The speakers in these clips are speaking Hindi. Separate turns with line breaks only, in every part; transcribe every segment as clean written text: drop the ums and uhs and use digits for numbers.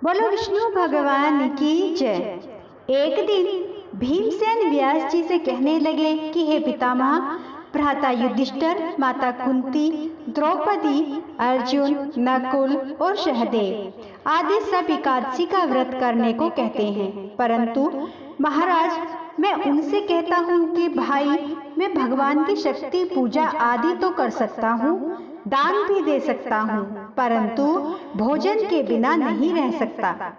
बोलो विष्णु भगवान की जय। एक दिन भीमसेन व्यास जी से कहने लगे कि हे पितामह, भ्राता युधिष्ठिर, माता कुंती, द्रौपदी, अर्जुन, नकुल और सहदेव आदि सब एकादशी का व्रत करने को कहते हैं, परंतु महाराज मैं उनसे कहता हूँ कि भाई मैं भगवान की शक्ति पूजा आदि तो कर सकता हूँ, दान भी दे सकता हूँ, परंतु भोजन के बिना नहीं रह सकता।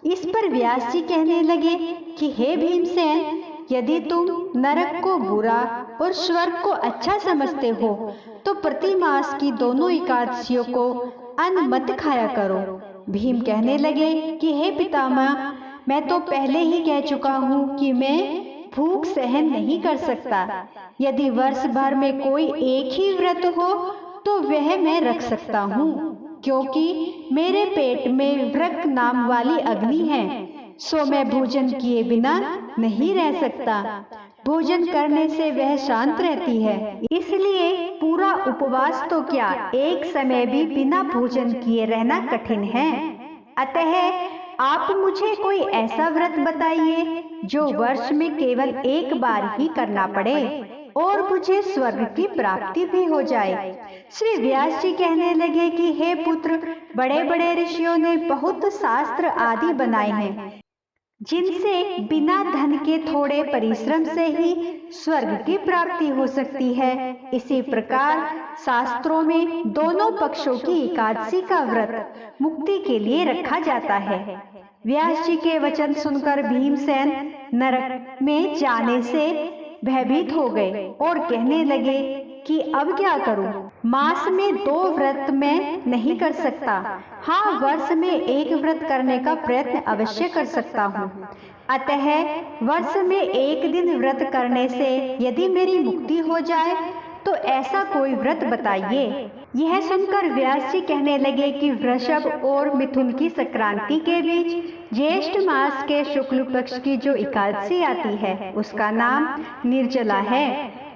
इस पर व्यास जी कहने लगे कि हे भीमसेन, यदि तुम नरक को बुरा और स्वर्ग को अच्छा समझते हो तो प्रति मास की दोनों एकादशियों को अन्न मत खाया करो। भीम कहने लगे कि हे पितामह, मैं तो पहले ही कह चुका हूँ कि मैं भूख सहन नहीं कर सकता। यदि वर्ष भर में कोई एक ही व्रत हो तो वह मैं रख सकता हूँ, क्योंकि मेरे पेट में वृक्क नाम वाली अग्नि है, सो मैं भोजन किए बिना नहीं रह सकता। भोजन करने से वह शांत रहती है, इसलिए पूरा उपवास तो क्या, एक समय भी बिना भोजन किए रहना कठिन है। अतः आप मुझे कोई ऐसा व्रत बताइए जो वर्ष में केवल एक बार ही करना पड़े और मुझे स्वर्ग की प्राप्ति भी हो जाए। श्री व्यास जी कहने लगे कि हे पुत्र, बड़े बड़े ऋषियों ने बहुत शास्त्र आदि बनाए हैं, जिनसे बिना धन के थोड़े परिश्रम से ही स्वर्ग की प्राप्ति हो सकती है। इसी प्रकार शास्त्रों में दोनों पक्षों की एकादशी का व्रत मुक्ति के लिए रखा जाता है। व्यास जी के वचन सुनकर भीमसेन नरक में जाने से भयभीत हो गए और कहने लगे कि अब क्या करूं? मास में 2 व्रत मैं नहीं कर सकता, हाँ वर्ष में एक व्रत करने का प्रयत्न अवश्य कर सकता हूँ। अतः वर्ष में एक दिन व्रत करने से यदि मेरी मुक्ति हो जाए तो ऐसा कोई व्रत बताइए। यह सुनकर व्यास जी कहने लगे कि वृषभ और मिथुन की संक्रांति के बीच ज्येष्ठ मास के शुक्ल पक्ष की जो एकादशी आती है उसका नाम निर्जला है।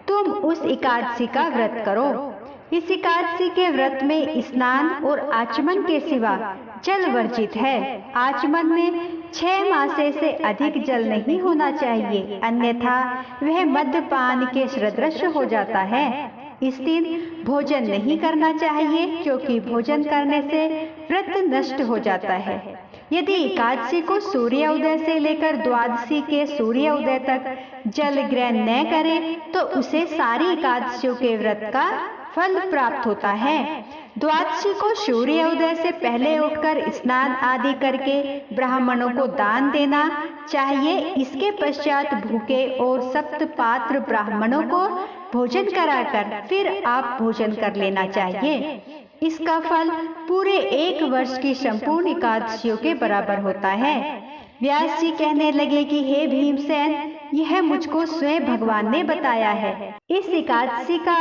तुम उस एकादशी का व्रत करो। इस एकादशी के व्रत में स्नान और आचमन के सिवा जल वर्जित है। आचमन में 6 मासे से अधिक जल नहीं होना चाहिए, अन्यथा वह मद्यपान के सदृश हो जाता है। इस दिन भोजन नहीं करना चाहिए, क्योंकि भोजन करने से व्रत नष्ट हो जाता है। यदि एकादशी को सूर्य उदय से लेकर द्वादशी के सूर्य उदय तक जल ग्रहण न करे तो उसे सारी एकादशियों के व्रत का फल प्राप्त होता है। द्वादशी को सूर्य उदय से पहले उठकर स्नान आदि करके ब्राह्मणों को दान देना चाहिए। इसके पश्चात भूखे और सप्त पात्र ब्राह्मणों को भोजन कराकर फिर आप भोजन कर लेना चाहिए। इसका फल पूरे 1 वर्ष की संपूर्ण एकादशियों के बराबर होता है। व्यास जी कहने लगे कि हे भीमसेन, यह मुझको स्वयं भगवान ने बताया है। इस एकादशी का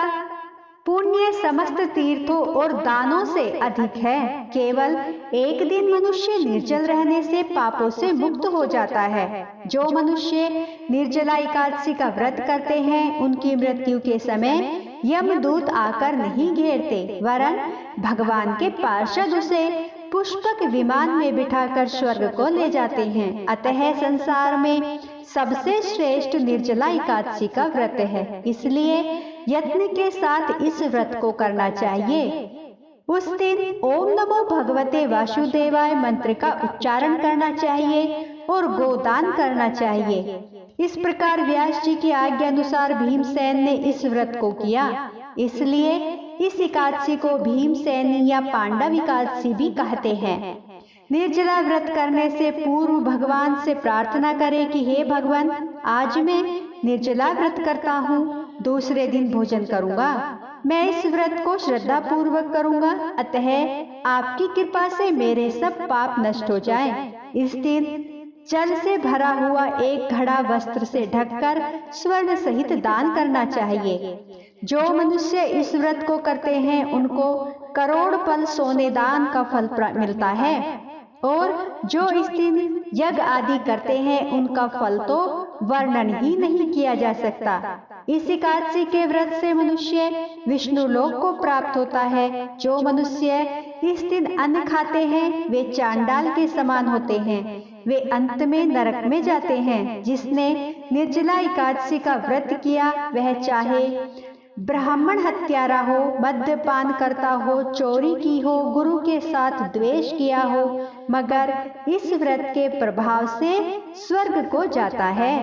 पुण्य समस्त तीर्थों और दानों से अधिक है। केवल एक दिन मनुष्य निर्जल रहने से पापों से मुक्त हो जाता है। जो मनुष्य निर्जला एकादशी का व्रत करते हैं उनकी मृत्यु के समय यमदूत आकर नहीं घेरते, वरन भगवान के पार्षद उसे पुष्पक विमान में बिठाकर स्वर्ग को ले जाते हैं। अतः संसार में सबसे श्रेष्ठ निर्जला एकादशी का व्रत है, इसलिए यत्न के साथ इस व्रत को करना चाहिए। उस दिन ओम नमो भगवते वासुदेवाय मंत्र का उच्चारण करना चाहिए और गोदान करना चाहिए। इस प्रकार व्यास जी की आज्ञा अनुसार भीमसेन ने इस व्रत को किया। इसलिए इस एकादशी को भीमसेनी या पांडव एकादशी भी कहते हैं। निर्जला व्रत करने से पूर्व भगवान से प्रार्थना करें कि हे भगवान, आज मैं निर्जला व्रत करता हूँ, दूसरे दिन भोजन करूँगा। मैं इस व्रत को श्रद्धा पूर्वक करूँगा, अतः आपकी कृपा से मेरे सब पाप नष्ट हो जाएं। इस दिन जल से भरा हुआ एक घड़ा वस्त्र से ढककर स्वर्ण सहित दान करना चाहिए। जो मनुष्य इस व्रत को करते हैं उनको करोड़ पल सोने दान का फल मिलता है और जो इस दिन यज्ञ आदि करते हैं उनका फल तो वर्णन ही नहीं किया जा सकता। इस एकादशी के व्रत से मनुष्य विष्णु लोक को प्राप्त होता है। जो मनुष्य इस दिन अन्न खाते हैं वे चांडाल के समान होते हैं, वे अंत में नरक में जाते हैं। जिसने निर्जला एकादशी का व्रत किया वह चाहे ब्राह्मण हत्यारा हो, मद्यपान करता हो, चोरी की हो, गुरु के साथ द्वेष किया हो, मगर इस व्रत के प्रभाव से स्वर्ग को जाता है।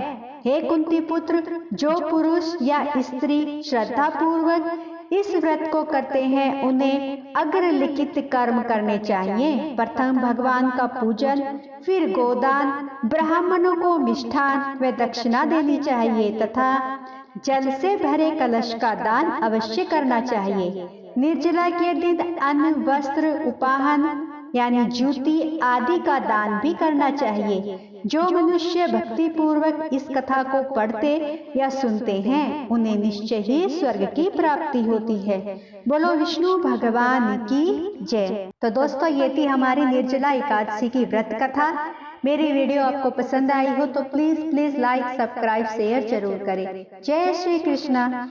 हे कुंती पुत्र, जो पुरुष या स्त्री श्रद्धा पूर्वक इस व्रत को करते हैं उन्हें अग्रलिखित कर्म करने चाहिए। प्रथम भगवान का पूजन, फिर गोदान, ब्राह्मणों को मिष्ठान व दक्षिणा देनी चाहिए तथा जल से भरे कलश का दान अवश्य करना चाहिए। निर्जला के दिन अन्न, वस्त्र, उपाहन यानी जूती आदि का दान भी करना चाहिए। जो मनुष्य भक्ति पूर्वक इस कथा को पढ़ते या सुनते हैं उन्हें निश्चय ही स्वर्ग की प्राप्ति होती है। बोलो विष्णु भगवान की जय। तो दोस्तों, ये थी हमारी निर्जला एकादशी की व्रत कथा। मेरी वीडियो आपको पसंद आई हो तो प्लीज लाइक, सब्सक्राइब, शेयर जरूर करें। जय श्री कृष्णा।